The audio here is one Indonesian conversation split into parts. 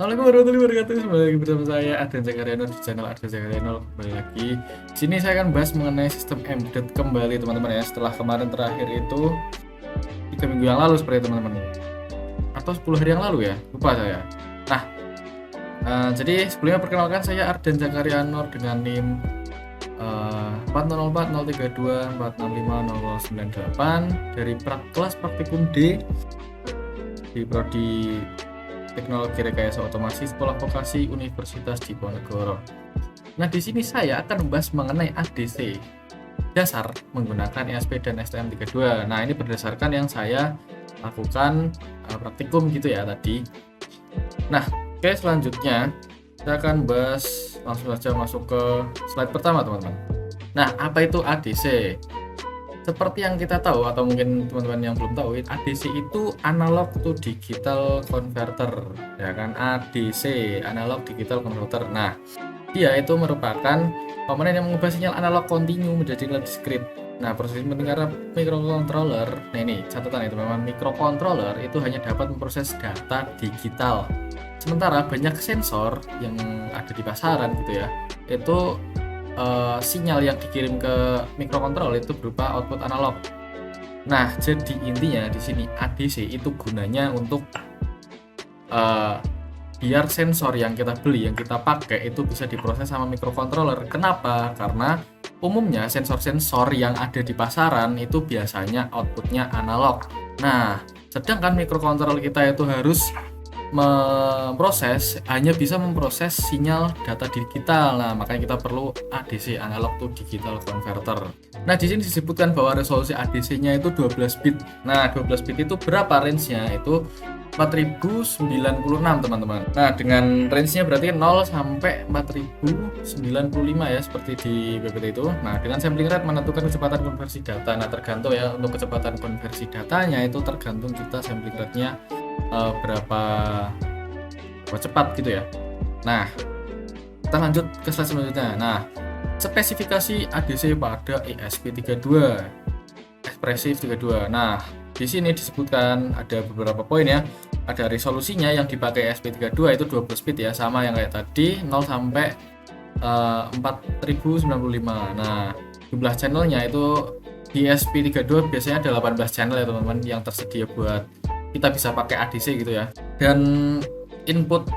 Assalamualaikum warahmatullahi wabarakatuh. Kembali lagi bersama saya Adrian Zakariano di channel Adrian Zakariano. Kembali lagi. Di sini saya akan bahas mengenai sistem embedded kembali teman-teman ya. Setelah kemarin terakhir itu 3 minggu yang lalu seperti itu teman-teman. Atau 10 hari yang lalu ya. Lupa saya. Nah, jadi sebelumnya perkenalkan saya Arden Zakariano dengan NIM 40040324650098 dari kelas praktikum D di Prodi Teknologi Rekayasa Otomasi Sekolah Vokasi Universitas Diponegoro. Nah, di sini saya akan membahas mengenai ADC dasar menggunakan ESP dan STM32. Nah, ini berdasarkan yang saya lakukan praktikum gitu ya tadi. Nah, oke, selanjutnya kita akan bahas, langsung saja masuk ke slide pertama teman-teman. Nah, apa itu ADC? Seperti yang kita tahu atau mungkin teman-teman yang belum tahu, ADC itu analog to digital converter, ya kan? ADC, analog digital converter. Nah, dia itu merupakan komponen yang mengubah sinyal analog kontinu menjadi discrete. Nah, proses penting karena microcontroller. Nah, ini catatan itu memang microcontroller itu hanya dapat memproses data digital. Sementara banyak sensor yang ada di pasaran gitu ya, itu sinyal yang dikirim ke mikrokontrol itu berupa output analog. Nah, jadi intinya di sini ADC itu gunanya untuk biar sensor yang kita beli, yang kita pakai itu bisa diproses sama mikrokontroller. Kenapa? Karena umumnya sensor-sensor yang ada di pasaran itu biasanya outputnya analog. Nah, sedangkan mikrokontroller kita itu harus hanya bisa memproses sinyal data digital. Nah, makanya kita perlu ADC, analog to digital converter. Nah, di sini disebutkan bahwa resolusi ADC-nya itu 12 bit. Nah, 12 bit itu berapa range-nya? Itu 4096 teman-teman. Nah, dengan range-nya berarti 0 sampai 4095 ya, seperti di PPT itu. Nah, dengan sampling rate menentukan kecepatan konversi data. Nah, tergantung ya, untuk kecepatan konversi datanya itu tergantung kita sampling rate-nya berapa cepat gitu ya. Nah, kita lanjut ke slide selanjutnya. Nah, spesifikasi ADC pada ESP32 ekspresif 32. Nah, di sini disebutkan ada beberapa poin ya. Ada resolusinya yang dipakai ESP32 itu 12 bit ya, sama yang kayak tadi 0 sampai 4095. Nah, jumlah channelnya itu di ESP32 biasanya ada 18 channel ya teman-teman yang tersedia buat kita bisa pakai ADC gitu ya. Dan input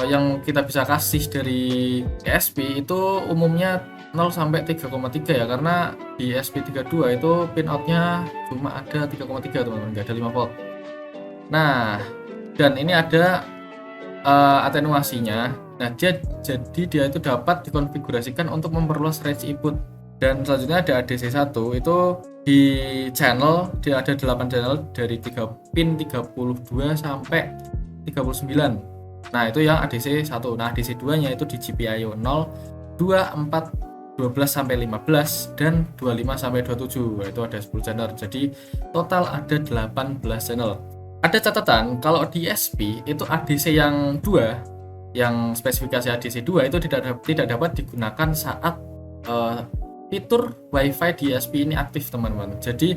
yang kita bisa kasih dari ESP itu umumnya 0 sampai 3,3 ya, karena di ESP32 itu pin outnya cuma ada 3,3 teman-teman, nggak ada 5 volt. Nah, dan ini ada atenuasinya. Nah, jadi dia itu dapat dikonfigurasikan untuk memperluas range input. Dan selanjutnya ada ADC1 itu di channel dia ada 8 channel dari 3 pin 32 sampai 39. Nah, itu yang ADC1. Nah, ADC2 nya itu di GPIO 0, 2, 4, 12 sampai 15 dan 25 sampai 27. Itu ada 10 channel. Jadi total ada 18 channel. Ada catatan kalau di ESP itu ADC yang 2, yang spesifikasi ADC2 itu tidak dapat digunakan saat fitur WiFi di ESP ini aktif teman-teman. Jadi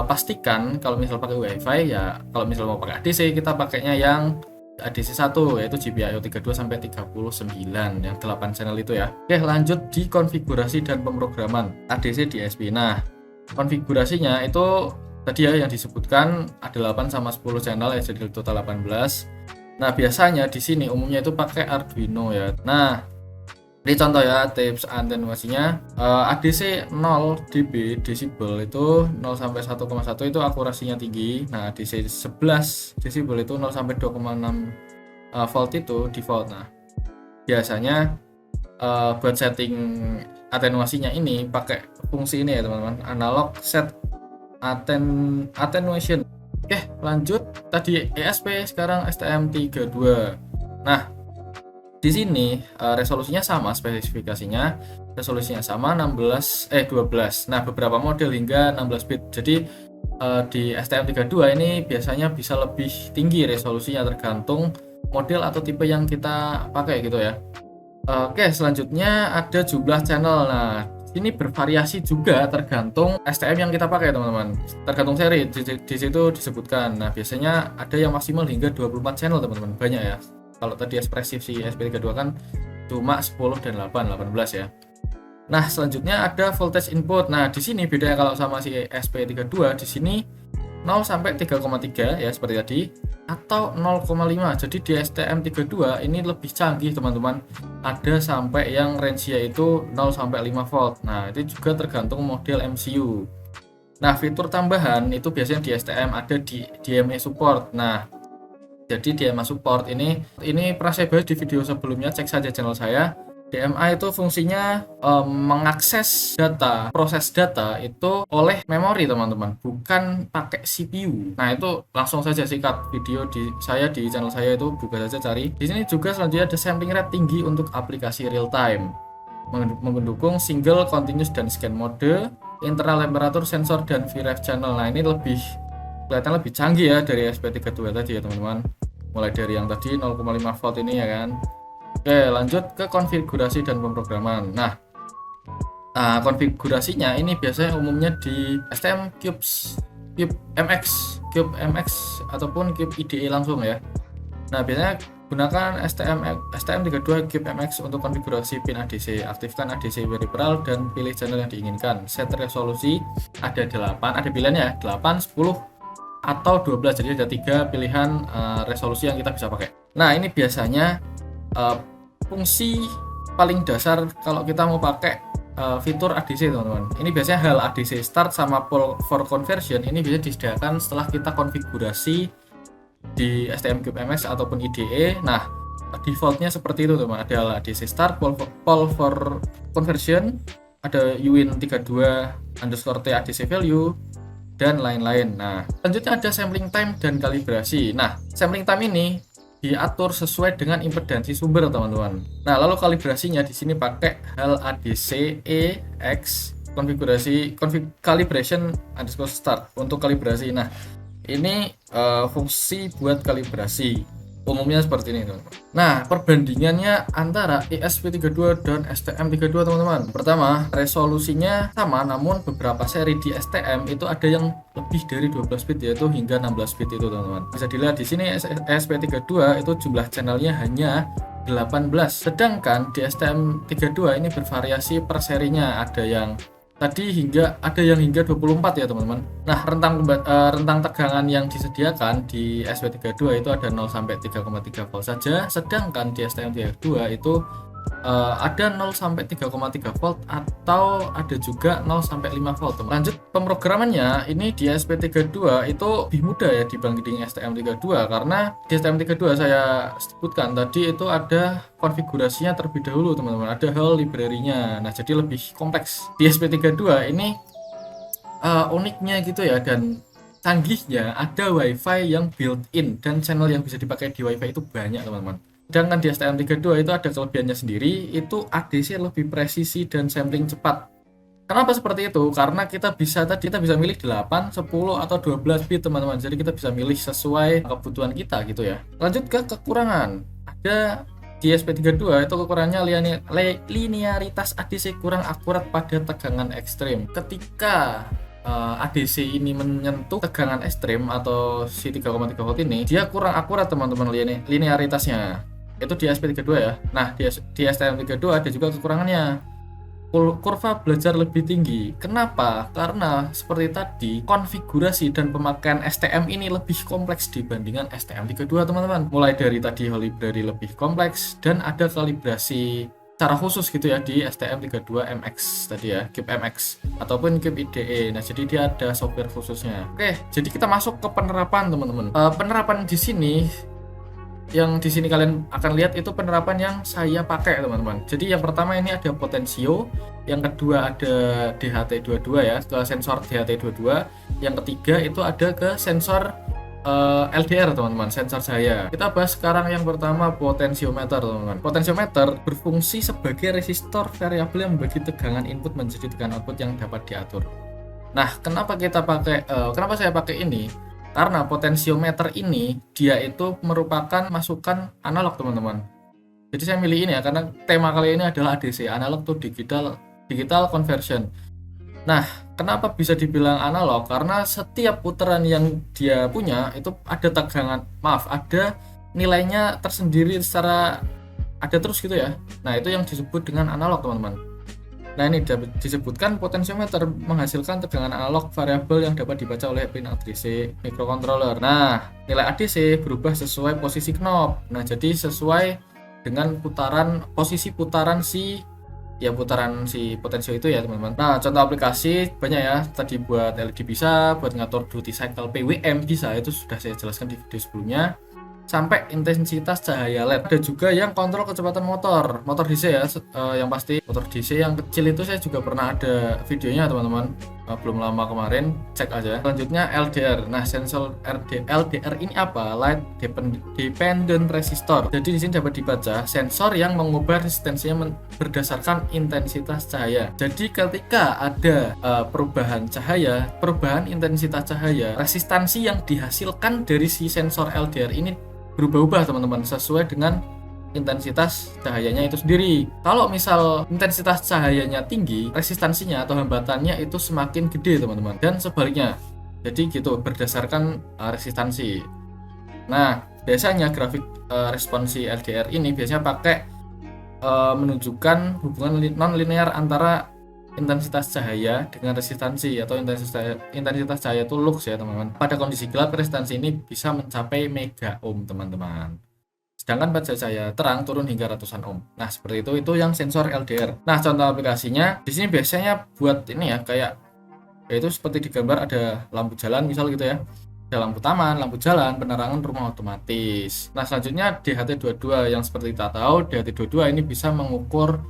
pastikan kalau misal pakai WiFi ya, kalau misal mau pakai ADC kita pakainya yang ADC1 yaitu GPIO 32 sampai 39 yang 8 channel itu ya. Oke, lanjut di konfigurasi dan pemrograman ADC di ESP. Nah, konfigurasinya itu tadi ya yang disebutkan ada 8 sama 10 channel ya, jadi total 18. Nah, biasanya di sini umumnya itu pakai Arduino ya. Nah, ini contoh ya tips atenuasinya. ADC 0 dB desibel itu 0 sampai 1,1 itu akurasinya tinggi. Nah, ADC 11 desibel itu 0 sampai 2,6 volt itu default. Nah, biasanya buat setting atenuasinya ini pakai fungsi ini ya teman-teman, analog set attenuation. Oke, lanjut tadi ESP, sekarang STM32. Nah, di sini resolusinya sama, spesifikasinya resolusinya sama 12. Nah, beberapa model hingga 16 bit. Jadi di STM32 ini biasanya bisa lebih tinggi resolusinya tergantung model atau tipe yang kita pakai gitu ya. Oke, selanjutnya ada jumlah channel. Nah, ini bervariasi juga tergantung STM yang kita pakai teman-teman, tergantung seri di situ disebutkan. Nah, biasanya ada yang maksimal hingga 24 channel teman-teman, banyak ya. Kalau tadi ekspresif si SP32 kan cuma 10 dan 18 ya. Nah, selanjutnya ada voltage input. Nah, di sini bedanya kalau sama si SP32, di sini 0 sampai 3,3 ya seperti tadi, atau 0,5. Jadi di STM32 ini lebih canggih teman-teman. Ada sampai yang range-nya itu 0 sampai 5 volt. Nah, itu juga tergantung model MCU. Nah, fitur tambahan itu biasanya di STM ada di DMA support. Nah, jadi DMA support ini pernah saya bahas di video sebelumnya, cek saja channel saya. DMA itu fungsinya mengakses data, proses data itu oleh memori teman-teman, bukan pakai CPU. Nah, itu langsung saja sikat video di channel saya itu, buka saja cari. Di sini juga selanjutnya ada sampling rate tinggi untuk aplikasi real time, mendukung single, continuous, dan scan mode, internal temperature sensor, dan VRF channel. Nah, ini kelihatan lebih canggih ya dari SP32 tadi ya teman-teman. Mulai dari yang tadi 0,5 volt ini ya kan. Oke, lanjut ke konfigurasi dan pemrograman. Nah, konfigurasinya ini biasanya umumnya di STM Cube MX ataupun Cube IDE langsung ya. Nah, biasanya gunakan STM32 Cube MX untuk konfigurasi pin ADC. Aktifkan ADC peripheral dan pilih channel yang diinginkan. Set resolusi ada 8, ada pilihannya 8, 10 atau 12. Jadi ada 3 pilihan resolusi yang kita bisa pakai. Nah, ini biasanya fungsi paling dasar kalau kita mau pakai fitur ADC teman-teman. Ini biasanya hal ADC start sama pull for conversion ini bisa disediakan setelah kita konfigurasi di STM Cube MX ataupun IDE. Nah, defaultnya seperti itu teman. Ada hal ADC start, pull for conversion, ada uin32_t ADC value, dan lain-lain. Nah, selanjutnya ada sampling time dan kalibrasi. Nah, sampling time ini diatur sesuai dengan impedansi sumber teman-teman. Nah, lalu kalibrasinya di sini pakai HAL ADC EX calibration underscore start untuk kalibrasi. Nah, ini fungsi buat kalibrasi. Umumnya seperti ini teman-teman. Nah, perbandingannya antara ESP32 dan STM32 teman-teman. Pertama, resolusinya sama, namun beberapa seri di STM itu ada yang lebih dari 12 bit, yaitu hingga 16 bit itu teman-teman. Bisa dilihat di sini ESP32 itu jumlah channelnya hanya 18. Sedangkan di STM32 ini bervariasi per serinya, ada yang hingga 24 ya teman-teman. Nah, rentang tegangan yang disediakan di SP32 itu ada 0 sampai 3,3 volt saja, sedangkan di STM32 itu ada 0 sampai 3,3 volt atau ada juga 0 sampai 5 volt. Lanjut pemrogramannya, ini di SP32 itu lebih mudah ya dibanding STM32, karena di STM32 saya sebutkan tadi itu ada konfigurasinya terlebih dahulu teman-teman, ada hal library-nya. Nah, jadi lebih kompleks. Di SP32 ini uniknya gitu ya, dan canggihnya ada WiFi yang built-in, dan channel yang bisa dipakai di WiFi itu banyak teman-teman. Sedangkan di STM32 itu ada kelebihannya sendiri, itu ADC lebih presisi dan sampling cepat. Kenapa seperti itu? Karena kita bisa milih 8, 10 atau 12 bit teman-teman. Jadi kita bisa milih sesuai kebutuhan kita gitu ya. Lanjut ke kekurangan. Ada di SP32 itu kekurangannya linearitas ADC kurang akurat pada tegangan ekstrim. Ketika ADC ini menyentuh tegangan ekstrim atau si 3,3 volt ini, dia kurang akurat teman-teman linearitasnya. Itu di SP32 ya. Nah, di STM32 ada juga kekurangannya. Kurva belajar lebih tinggi. Kenapa? Karena seperti tadi, konfigurasi dan pemakaian STM ini lebih kompleks dibandingkan STM32 teman-teman. Mulai dari tadi whole library lebih kompleks, dan ada kalibrasi secara khusus gitu ya di STM32 MX tadi ya, Cube MX ataupun Cube IDE. Nah, jadi dia ada software khususnya. Oke, jadi kita masuk ke penerapan teman-teman. Penerapan di sini, yang di sini kalian akan lihat itu penerapan yang saya pakai teman-teman. Jadi yang pertama ini ada potensio, yang kedua ada DHT22 ya, ke sensor DHT22. Yang ketiga itu ada ke sensor LDR teman-teman, sensor saya. Kita bahas sekarang yang pertama, potensiometer teman-teman. Potensiometer berfungsi sebagai resistor variabel yang membagi tegangan input menjadi tegangan output yang dapat diatur. Nah, kenapa saya pakai ini? Karena potensiometer ini dia itu merupakan masukan analog teman-teman. Jadi saya milih ini ya karena tema kali ini adalah ADC, analog to digital conversion. Nah, kenapa bisa dibilang analog? Karena setiap putaran yang dia punya itu ada nilainya tersendiri secara ada terus gitu ya. Nah, itu yang disebut dengan analog, teman-teman. Nah, ini disebutkan potensiometer menghasilkan tegangan analog variabel yang dapat dibaca oleh pin ADC microcontroller. Nah, nilai ADC berubah sesuai posisi knob. Nah, jadi sesuai dengan posisi putaran si potensio itu ya, teman-teman. Nah, contoh aplikasi banyak ya. Tadi buat LED bisa, buat ngatur duty cycle PWM bisa, itu sudah saya jelaskan di video sebelumnya. Sampai intensitas cahaya LED. Ada juga yang kontrol kecepatan motor DC ya, yang pasti motor DC yang kecil itu saya juga pernah ada videonya, teman-teman. Belum lama kemarin, cek aja. Selanjutnya LDR. Nah, sensor LDR ini apa? Light Dependent Resistor. Jadi di sini dapat dibaca sensor yang mengubah resistensinya berdasarkan intensitas cahaya. Jadi ketika ada perubahan intensitas cahaya, resistansi yang dihasilkan dari si sensor LDR ini berubah-ubah, teman-teman, sesuai dengan intensitas cahayanya itu sendiri. Kalau misal intensitas cahayanya tinggi, resistansinya atau hambatannya itu semakin gede, teman-teman, dan sebaliknya. Jadi gitu, berdasarkan resistansi. Nah, biasanya grafik responsi LDR ini biasanya pakai menunjukkan hubungan non-linear antara intensitas cahaya dengan resistansi, atau intensitas cahaya itu lux ya, teman-teman. Pada kondisi gelap, resistansi ini bisa mencapai mega ohm, teman-teman. Sedangkan pada cahaya terang turun hingga ratusan ohm. Nah, seperti itu yang sensor LDR. Nah, contoh aplikasinya di sini biasanya buat ini ya, kayak yaitu seperti di gambar ada lampu jalan misal gitu ya. Ada lampu taman, lampu jalan, penerangan rumah otomatis. Nah, selanjutnya DHT22 yang seperti kita tahu, DHT22 ini bisa mengukur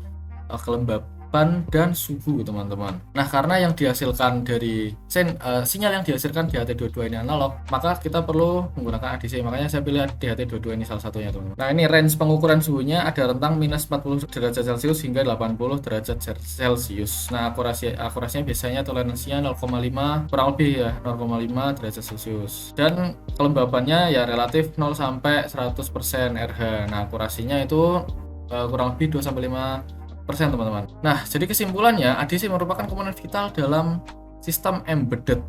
kelembapan dan suhu, teman-teman. Nah, karena yang dihasilkan dari sinyal yang dihasilkan DHT22 ini analog, maka kita perlu menggunakan ADC. Makanya saya pilih DHT22 ini salah satunya, teman-teman. Nah, ini range pengukuran suhunya ada rentang minus 40 derajat Celcius hingga 80 derajat Celcius. Nah, akurasinya biasanya toleransinya 0,5 kurang lebih ya, 0,5 derajat Celcius. Dan kelembapannya ya relatif 0 sampai 100% RH. Nah, akurasinya itu kurang lebih 2 sampai 5%, teman-teman. Nah, jadi kesimpulannya ADC merupakan komponen vital dalam sistem embedded.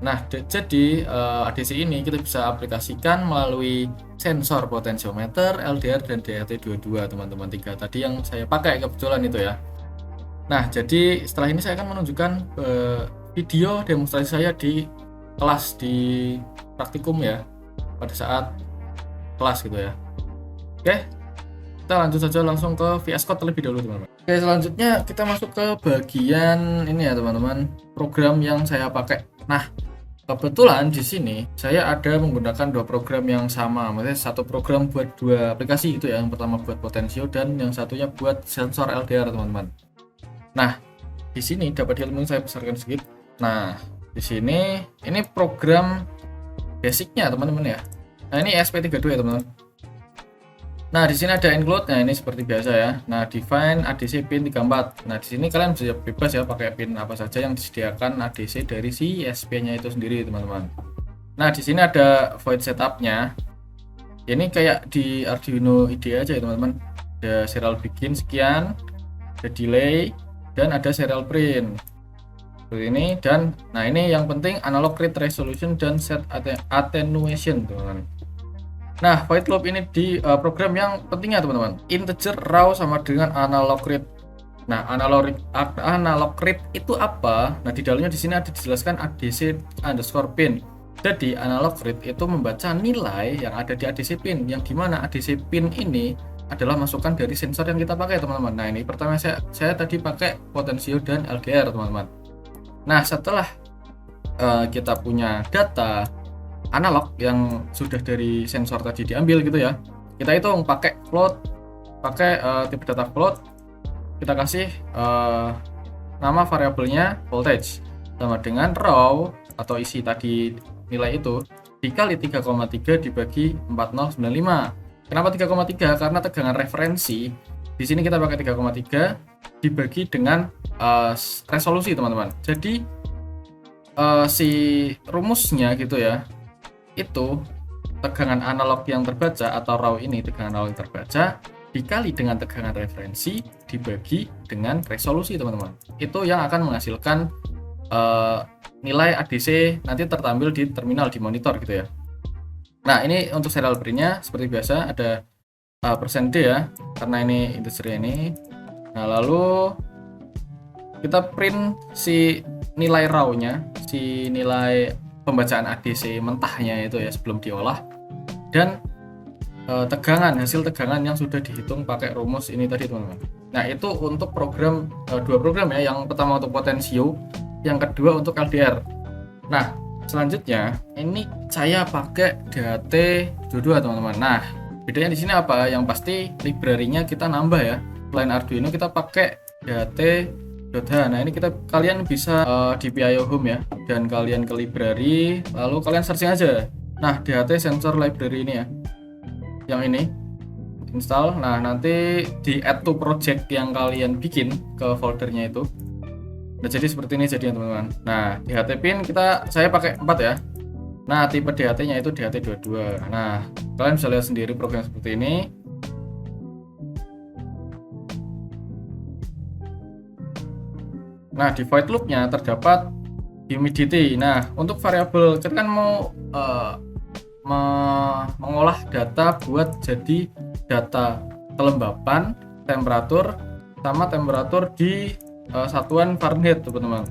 Nah, jadi ADC ini kita bisa aplikasikan melalui sensor potensiometer, LDR, dan DHT22, teman-teman. 3 tadi yang saya pakai kebetulan itu ya. Nah, jadi setelah ini saya akan menunjukkan video demonstrasi saya di kelas, di praktikum ya, pada saat kelas gitu ya. Oke, kita lanjut saja langsung ke VS Code terlebih dahulu, teman-teman. Oke, selanjutnya kita masuk ke bagian ini ya, teman-teman, program yang saya pakai. Nah, kebetulan di sini saya ada menggunakan 2 program yang sama. Maksudnya satu program buat 2 aplikasi itu ya. Yang pertama buat potensio dan yang satunya buat sensor LDR, teman-teman. Nah, di sini dapat ilmu saya besarkan sedikit. Nah, di sini ini program basicnya, teman-teman ya. Nah, ini SP32 ya, teman-teman. Nah, di sini ada include. Nah, ini seperti biasa ya. Nah, define ADC pin 34. Nah, di sini kalian bisa bebas ya pakai pin apa saja yang disediakan ADC dari si SP-nya itu sendiri, teman-teman. Nah, di sini ada void setup-nya. Ini kayak di Arduino IDE aja ya, teman-teman. Ada serial begin sekian, ada delay, dan ada serial print. Seperti ini. Dan nah, ini yang penting analog read resolution dan set attenuation, teman-teman. Nah, void loop ini di program yang pentingnya, teman-teman. Integer raw sama dengan analog read. Nah, analog read itu apa? Nah, di dalamnya di sini ada dijelaskan ADC underscore pin. Jadi, analog read itu membaca nilai yang ada di ADC pin, yang dimana ADC pin ini adalah masukan dari sensor yang kita pakai, teman-teman. Nah, ini pertama saya tadi pakai potensio dan LDR, teman-teman. Nah, setelah kita punya data analog yang sudah dari sensor tadi diambil gitu ya, kita hitung pakai float, pakai tipe data float, kita kasih nama variabelnya voltage sama dengan raw atau isi tadi nilai itu dikali 3,3 dibagi 4095. Kenapa 3,3? Karena tegangan referensi di sini kita pakai 3,3 dibagi dengan resolusi, teman-teman. Jadi si rumusnya gitu ya, itu tegangan analog yang terbaca atau raw ini, tegangan analog yang terbaca dikali dengan tegangan referensi dibagi dengan resolusi, teman-teman. Itu yang akan menghasilkan nilai ADC nanti tertampil di terminal, di monitor gitu ya. Nah, ini untuk serial printnya seperti biasa ada persen %D ya, karena ini integer ini. Nah, lalu kita print si nilai raw-nya, si nilai pembacaan ADC mentahnya itu ya sebelum diolah, dan hasil tegangan yang sudah dihitung pakai rumus ini tadi teman-teman. Nah, itu untuk program dua program ya, yang pertama untuk potensio, yang kedua untuk LDR. Nah, selanjutnya ini saya pakai DHT22 teman-teman. Nah, bedanya di sini apa? Yang pasti library-nya kita nambah ya. Selain Arduino kita pakai DHT.h. Nah, ini kalian bisa di PIO Home ya, dan kalian ke library, lalu kalian searching aja. Nah, DHT sensor library ini ya, yang ini install. Nah, nanti di add to project yang kalian bikin ke foldernya itu. Nah, jadi seperti ini jadinya teman-teman. Nah, DHT pin saya pakai 4 ya. Nah, tipe DHT-nya itu DHT22. Nah, kalian bisa lihat sendiri program seperti ini. Nah, di void loop-nya terdapat humidity. Nah, untuk variabel kita kan mau mengolah data buat jadi data kelembapan, temperatur, sama temperatur di satuan Fahrenheit teman-teman.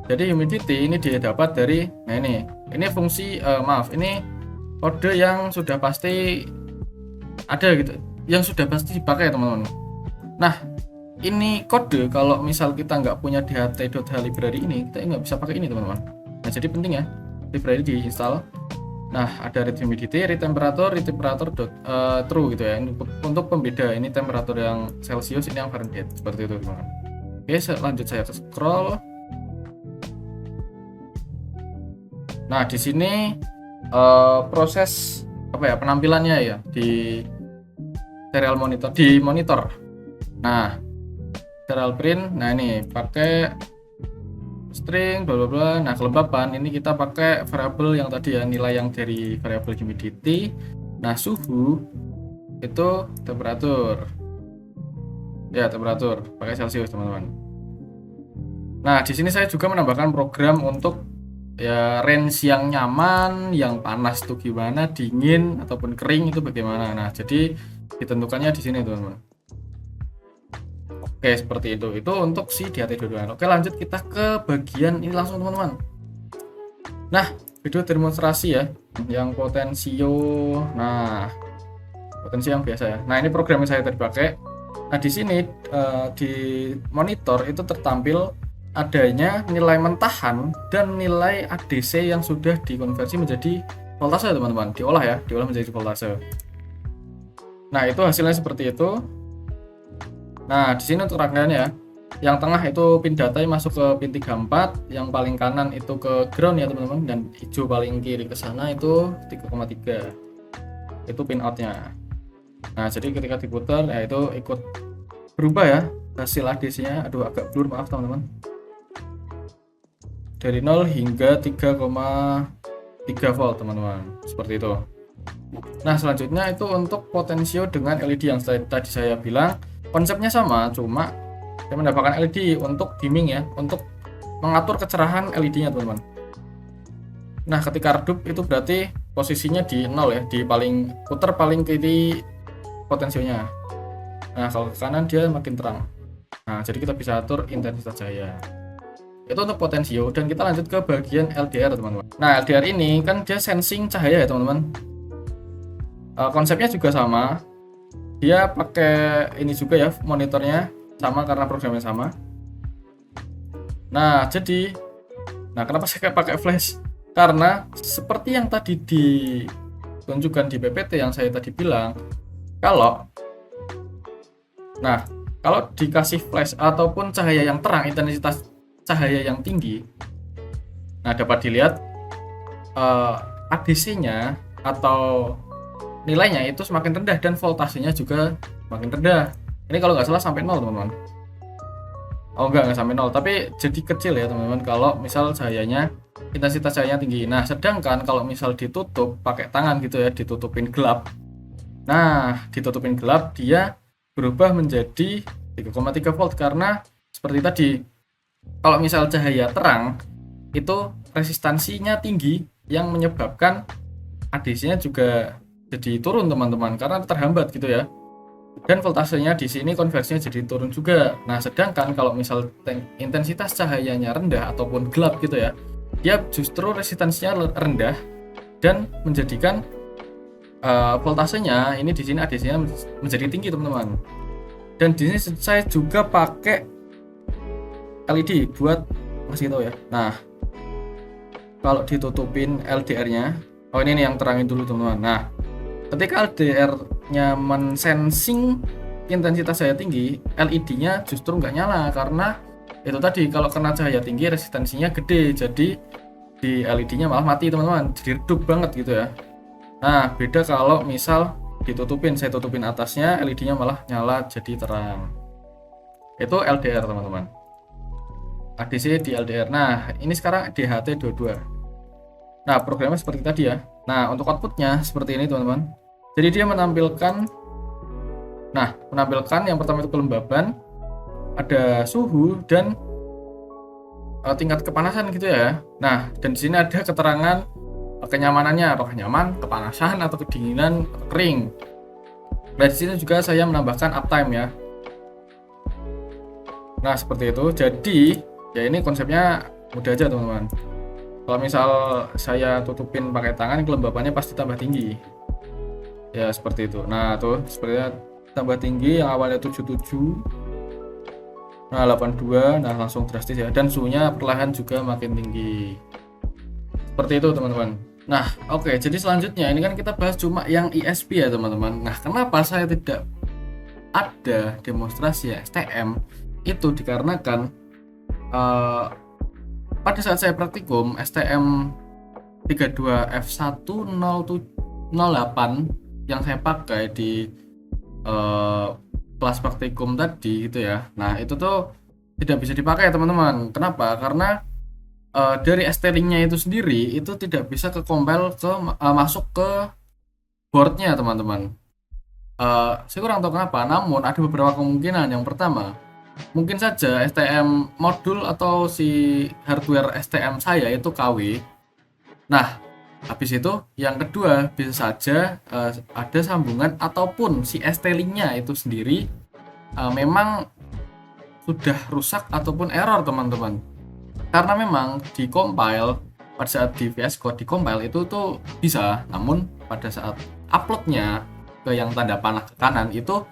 Jadi humidity ini didapat dari, nah ini fungsi ini kode yang sudah pasti ada gitu, yang sudah pasti dipakai teman-teman. Nah, ini kode kalau misal kita nggak punya DHT.h library ini, kita nggak bisa pakai ini teman-teman. Nah, jadi penting ya library diinstal. Nah, ada read humidity, read temperature true gitu ya. Untuk pembeda, ini temperatur yang Celsius, ini yang Fahrenheit, seperti itu teman-teman. Oke, lanjut saya ke scroll. Nah, di sini proses penampilannya ya di serial monitor. Nah, serial print. Nah, ini pakai string bla bla bla. Nah, kelembapan ini kita pakai variabel yang tadi ya, nilai yang dari variabel humidity. Nah, suhu itu temperatur. Ya, temperatur pakai Celsius, teman-teman. Nah, di sini saya juga menambahkan program untuk ya range yang nyaman, yang panas itu gimana, dingin ataupun kering itu bagaimana. Nah, jadi ditentukannya di sini, teman-teman. Oke, seperti itu. Itu untuk si DHT22. Oke, lanjut kita ke bagian ini langsung, teman-teman. Nah, video demonstrasi ya, yang potensio. Nah, potensio yang biasa ya. Nah, ini program yang saya tadi pakai. Nah, di sini di monitor itu tertampil adanya nilai mentahan dan nilai ADC yang sudah dikonversi menjadi voltase, teman-teman. Diolah menjadi voltase. Nah, itu hasilnya seperti itu. Nah, di sini untuk rangkaiannya ya. Yang tengah itu pin data yang masuk ke pin 34, yang paling kanan itu ke ground ya, teman-teman, dan hijau paling kiri ke sana itu 3,3. Itu pin out-nya. Nah, jadi ketika diputar ya itu ikut berubah ya hasil ADC-nya. Aduh, agak blur, maaf teman-teman. Dari 0 hingga 3,3 volt, teman-teman. Seperti itu. Nah, selanjutnya itu untuk potensio dengan LED yang tadi saya bilang. Konsepnya sama, cuma saya mendapatkan LED untuk dimming ya, untuk mengatur kecerahan LED-nya, teman-teman. Nah, ketika redup itu berarti posisinya di 0 ya, di putar paling kiri potensionya. Nah, kalau ke kanan dia makin terang. Nah, jadi kita bisa atur intensitas cahaya. Itu untuk potensio, dan kita lanjut ke bagian LDR, teman-teman. Nah, LDR ini kan dia sensing cahaya ya, teman-teman. Konsepnya juga sama. Dia pakai ini juga ya, monitornya sama karena programnya sama. Nah, kenapa saya pakai flash? Karena seperti yang tadi ditunjukkan di PPT yang saya tadi bilang, kalau dikasih flash ataupun cahaya yang terang, intensitas cahaya yang tinggi, nah dapat dilihat ADC-nya atau nilainya itu semakin rendah dan voltasenya juga semakin rendah. Ini kalau nggak salah sampai 0, teman-teman. Oh, nggak sampai 0, tapi jadi kecil ya, teman-teman, kalau misal intensitas cahayanya tinggi. Nah, sedangkan kalau misal ditutup pakai tangan gitu ya, ditutupin gelap. Nah, ditutupin gelap dia berubah menjadi 3,3 volt karena seperti tadi. Kalau misal cahaya terang itu resistansinya tinggi yang menyebabkan ADC-nya juga jadi turun teman-teman karena terhambat gitu ya. Dan voltasenya di sini konversinya jadi turun juga. Nah, sedangkan kalau misal intensitas cahayanya rendah ataupun gelap gitu ya, dia justru resistansinya rendah dan menjadikan voltasenya ini di sini ADC-nya menjadi tinggi teman-teman. Dan di sini saya juga pakai LED buat ngasih tahu ya. Nah, kalau ditutupin LDR-nya, oh ini nih yang terangin dulu teman-teman. Nah, ketika LDR-nya mensensing intensitas cahaya tinggi, LED-nya justru nggak nyala karena itu tadi kalau kena cahaya tinggi resistansinya gede, jadi di LED-nya malah mati teman-teman, jadi redup banget gitu ya. Nah, beda kalau misal saya tutupin atasnya, LED-nya malah nyala jadi terang. Itu LDR teman-teman. ADC di LDR. Nah, ini sekarang DHT22. Nah, programnya seperti tadi ya. Nah, untuk outputnya seperti ini teman-teman. Jadi dia menampilkan yang pertama itu kelembaban, ada suhu dan tingkat kepanasan gitu ya. Nah, dan di sini ada keterangan kenyamanannya, apakah nyaman, kepanasan atau kedinginan, atau kering. Nah, di sini juga saya menambahkan uptime ya. Nah, seperti itu. Jadi, ya ini konsepnya mudah aja teman-teman. Kalau misal saya tutupin pakai tangan, kelembabannya pasti tambah tinggi. Ya, seperti itu. Nah, tuh sepertinya tambah tinggi, yang awalnya 77. Nah, 82, nah langsung drastis ya. Dan suhunya perlahan juga makin tinggi. Seperti itu, teman-teman. Nah, oke. Jadi selanjutnya ini kan kita bahas cuma yang ISP ya, teman-teman. Nah, kenapa saya tidak ada demonstrasi STM? Itu dikarenakan pada saat saya praktikum STM 32F108 yang saya pakai di kelas praktikum tadi gitu ya. Nah, itu tuh tidak bisa dipakai teman-teman. Kenapa? Karena dari ST-Link-nya itu sendiri itu tidak bisa ke-compile masuk ke boardnya teman-teman. Saya kurang tahu kenapa, namun ada beberapa kemungkinan. Yang pertama, mungkin saja STM modul atau si hardware STM saya itu KW. Nah, habis itu yang kedua bisa saja ada sambungan ataupun si ST-Link-nya itu sendiri memang sudah rusak ataupun error teman-teman. Karena memang di compile pada saat di VS Code di compile itu tuh bisa, namun pada saat uploadnya ke yang tanda panah ke kanan itu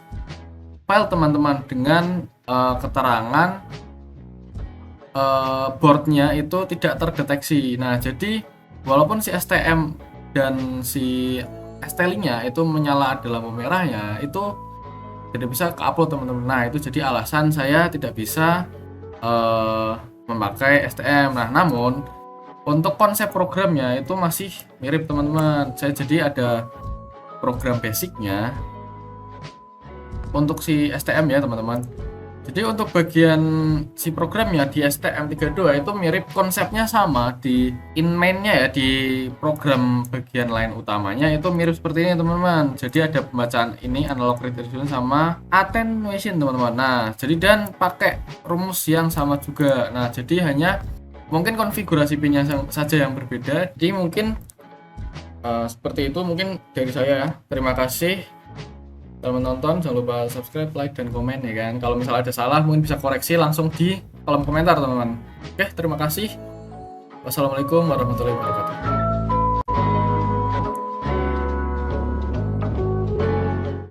file teman-teman dengan keterangan boardnya itu tidak terdeteksi. Nah, jadi walaupun si STM dan si ST-Link-nya itu menyala ada lampu merahnya, itu tidak bisa ke-upload teman-teman. Nah, itu jadi alasan saya tidak bisa memakai STM. Nah, namun untuk konsep programnya itu masih mirip teman-teman. Saya jadi ada program basicnya untuk si STM ya teman-teman. Jadi untuk bagian si programnya di STM32 itu mirip, konsepnya sama di in-main-nya ya, di program bagian lain utamanya itu mirip seperti ini teman-teman. Jadi ada pembacaan ini analog retribution sama attenuation teman-teman. Nah, jadi dan pakai rumus yang sama juga. Nah, jadi hanya mungkin konfigurasi pin-nya saja yang berbeda. Jadi mungkin seperti itu mungkin dari saya ya. Terima kasih telah menonton, jangan lupa subscribe, like, dan komen ya kan. Kalau misalnya ada salah mungkin bisa koreksi langsung di kolom komentar teman-teman. Oke, terima kasih. Wassalamualaikum warahmatullahi wabarakatuh.